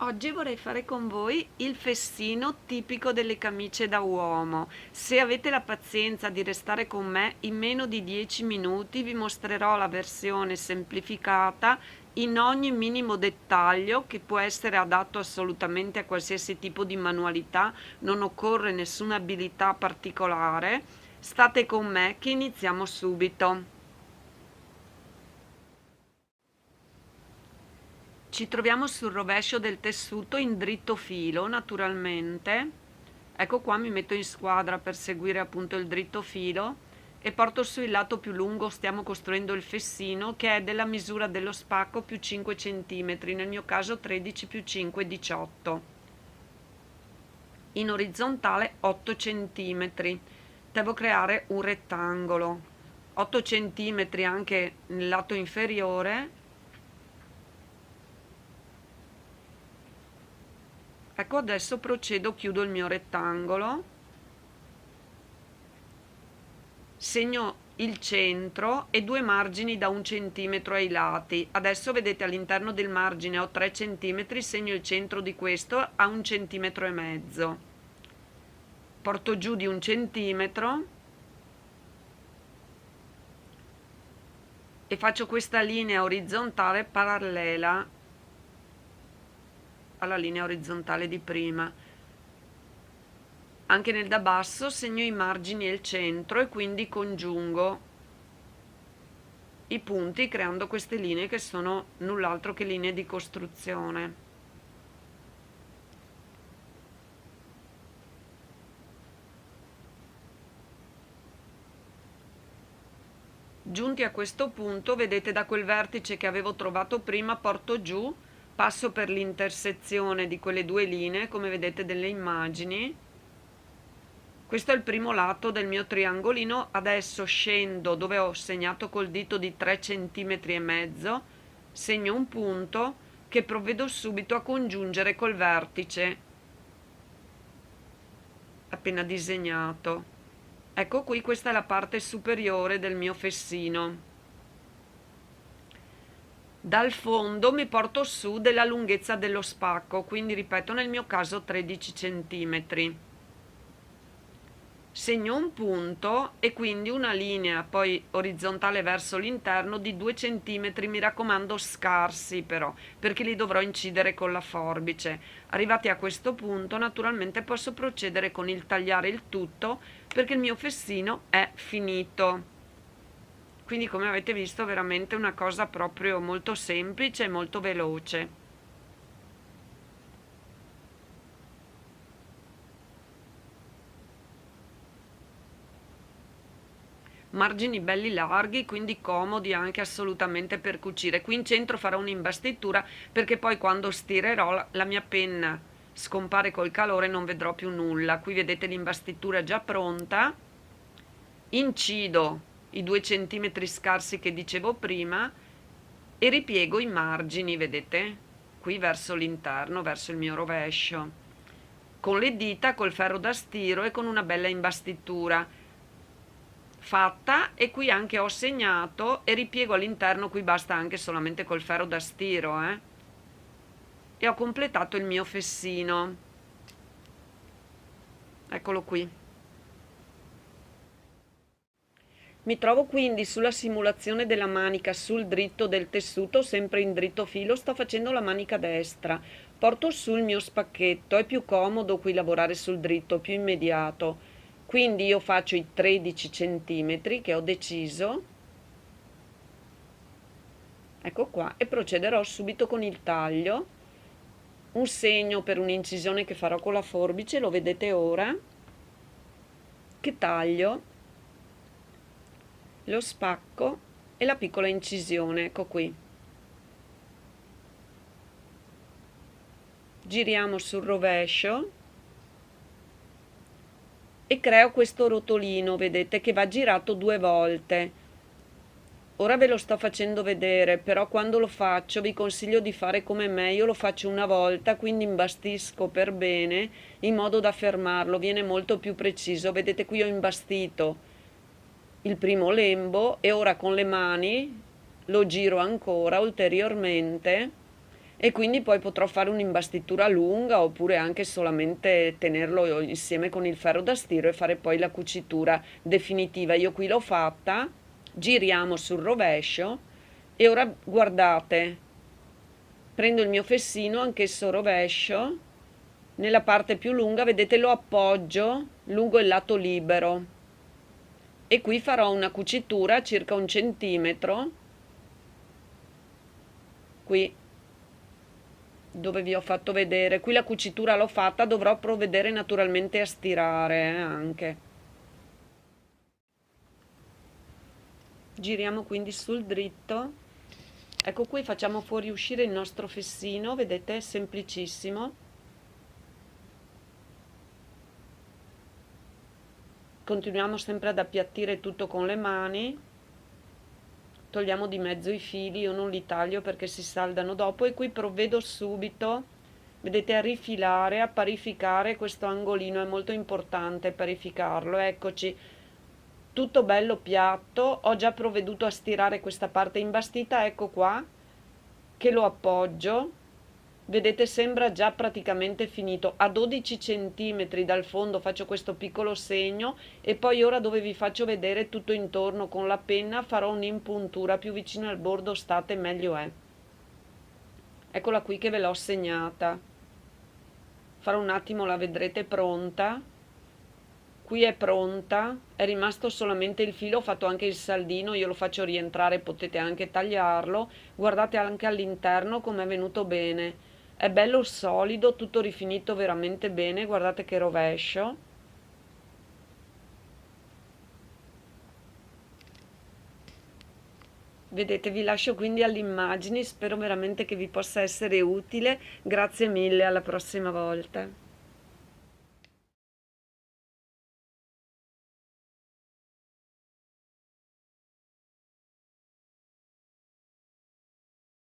Oggi vorrei fare con voi il festino tipico delle camicie da uomo. Se avete la pazienza di restare con me, in meno di 10 minuti vi mostrerò la versione semplificata in ogni minimo dettaglio, che può essere adatto assolutamente a qualsiasi tipo di manualità, non occorre nessuna abilità particolare. State con me che iniziamo subito. Ci troviamo sul rovescio del tessuto in dritto filo, naturalmente. Ecco qua, mi metto in squadra per seguire appunto il dritto filo e porto su il lato più lungo. Stiamo costruendo il fessino, che è della misura dello spacco più 5 cm, nel mio caso 13 più 5, 18. In orizzontale 8 cm. Devo creare un rettangolo. 8 cm anche nel lato inferiore. Ecco, adesso procedo, chiudo il mio rettangolo, segno il centro e due margini da 1 centimetro ai lati. Adesso vedete, all'interno del margine ho 3 centimetri, segno il centro di questo a 1,5 cm. Porto giù di 1 centimetro e faccio questa linea orizzontale parallela alla linea orizzontale di prima. Anche nel da basso segno i margini e il centro e quindi congiungo i punti creando queste linee che sono null'altro che linee di costruzione. Giunti a questo punto, vedete, da quel vertice che avevo trovato prima porto giù, passo per l'intersezione di quelle due linee, come vedete delle immagini. Questo è il primo lato del mio triangolino. Adesso scendo dove ho segnato col dito di 3,5 cm, segno un punto che provvedo subito a congiungere col vertice appena disegnato. Ecco qui, questa è la parte superiore del mio fessino. Dal fondo mi porto su della lunghezza dello spacco, quindi ripeto, nel mio caso 13 cm. Segno un punto e quindi una linea poi orizzontale verso l'interno di 2 cm, mi raccomando scarsi però, perché li dovrò incidere con la forbice. Arrivati a questo punto, naturalmente posso procedere con il tagliare il tutto, perché il mio fessino è finito. Quindi, come avete visto, veramente una cosa proprio molto semplice e molto veloce. Margini belli larghi, quindi comodi anche assolutamente per cucire. Qui in centro farò un'imbastitura, perché poi quando stirerò la mia penna scompare col calore e non vedrò più nulla. Qui vedete l'imbastitura già pronta. Incido i 2 centimetri scarsi che dicevo prima e ripiego i margini, vedete? Qui verso l'interno, verso il mio rovescio. Con le dita, col ferro da stiro e con una bella imbastitura fatta, e qui anche ho segnato e ripiego all'interno. Qui basta anche solamente col ferro da stiro, e ho completato il mio fessino. Eccolo qui. Mi trovo quindi sulla simulazione della manica sul dritto del tessuto, sempre in dritto filo. Sto facendo la manica destra, porto su il mio spacchetto, è più comodo qui lavorare sul dritto, più immediato. Quindi io faccio i 13 centimetri che ho deciso, ecco qua, e procederò subito con il taglio. Un segno per un'incisione che farò con la forbice, lo vedete ora, che taglio lo spacco e la piccola incisione, ecco qui. Giriamo sul rovescio e creo questo rotolino, vedete, che va girato 2 volte. Ora ve lo sto facendo vedere, però quando lo faccio vi consiglio di fare come me. Io lo faccio una volta, quindi imbastisco per bene in modo da fermarlo, viene molto più preciso. Vedete, qui ho imbastito il primo lembo e ora con le mani lo giro ancora ulteriormente e quindi poi potrò fare un'imbastitura lunga oppure anche solamente tenerlo insieme con il ferro da stiro e fare poi la cucitura definitiva. Io qui l'ho fatta, giriamo sul rovescio e ora guardate, prendo il mio fessino, anch'esso rovescio, nella parte più lunga, vedete, lo appoggio lungo il lato libero e qui farò una cucitura circa 1 centimetro, qui dove vi ho fatto vedere. Qui la cucitura l'ho fatta, dovrò provvedere naturalmente a stirare anche. Giriamo quindi sul dritto. Ecco, qui facciamo fuoriuscire il nostro fessino, vedete, è semplicissimo. Continuiamo sempre ad appiattire tutto con le mani. Togliamo di mezzo i fili, io non li taglio perché si saldano dopo e qui provvedo subito, vedete, a rifilare, a parificare questo angolino, è molto importante parificarlo. Eccoci, tutto bello piatto, ho già provveduto a stirare questa parte imbastita, ecco qua che lo appoggio, vedete, sembra già praticamente finito. A 12 centimetri dal fondo faccio questo piccolo segno e poi ora dove vi faccio vedere tutto intorno con la penna farò un'impuntura, più vicino al bordo state meglio è. Eccola qui che ve l'ho segnata, farò un attimo, la vedrete pronta. Qui è pronta, è rimasto solamente il filo, ho fatto anche il saldino, io lo faccio rientrare, potete anche tagliarlo. Guardate anche all'interno come è venuto bene, è bello solido, tutto rifinito veramente bene, guardate che rovescio. Vedete, vi lascio quindi alle immagini, spero veramente che vi possa essere utile, grazie mille, alla prossima volta.